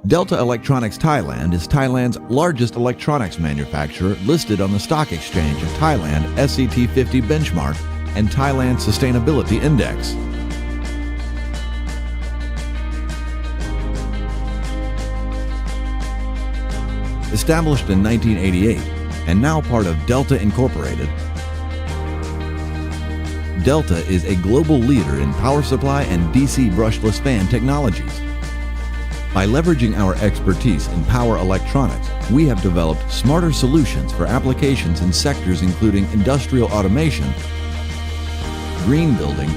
Delta Electronics Thailand is Thailand's largest electronics manufacturer, listed on the Stock Exchange of Thailand SCT50 Benchmark and Thailand Sustainability Index. Established in 1988 and now part of Delta Incorporated, Delta is a global leader in power supply and DC brushless fan technologies. By leveraging our expertise in power electronics, we have developed smarter solutions for applications in sectors including industrial automation, green building,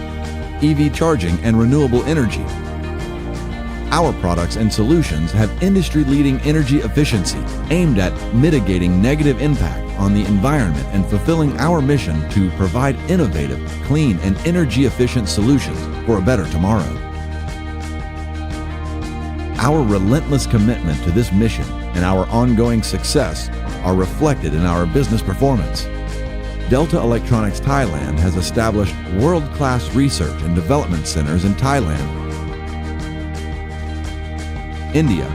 EV charging, and renewable energy. Our products and solutions have industry-leading energy efficiency aimed at mitigating negative impact on the environment and fulfilling our mission to provide innovative, clean, and energy-efficient solutions for a better tomorrow. Our relentless commitment to this mission and our ongoing success are reflected in our business performance. Delta Electronics Thailand has established world-class research and development centers in Thailand, India,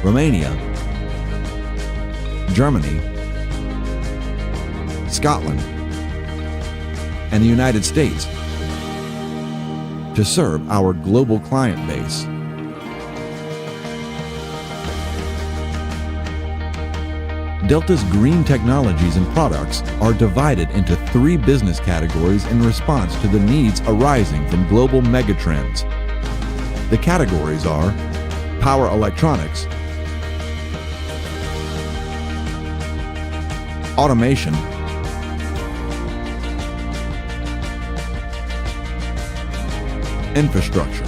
Romania, Germany, Scotland, and the United States to serve our global client base. Delta's green technologies and products are divided into 3 business categories in response to the needs arising from global megatrends. The categories are power electronics, automation, infrastructure.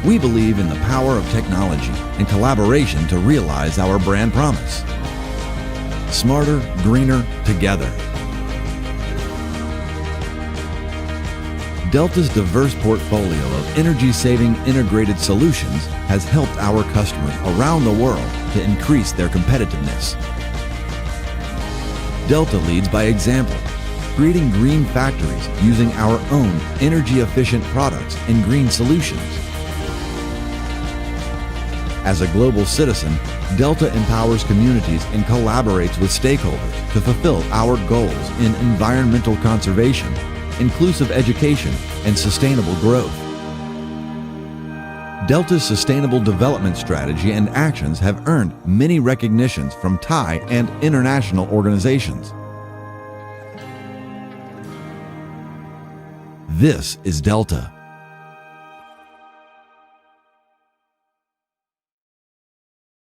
We believe in the power of technology and collaboration to realize our brand promise. Smarter, greener, together. Delta's diverse portfolio of energy-saving integrated solutions has helped our customers around the world to increase their competitiveness. Delta leads by example, creating green factories using our own energy-efficient products and green solutions. As a global citizen, Delta empowers communities and collaborates with stakeholders to fulfill our goals in environmental conservation, inclusive education, and sustainable growth. Delta's sustainable development strategy and actions have earned many recognitions from Thai and international organizations. This is Delta.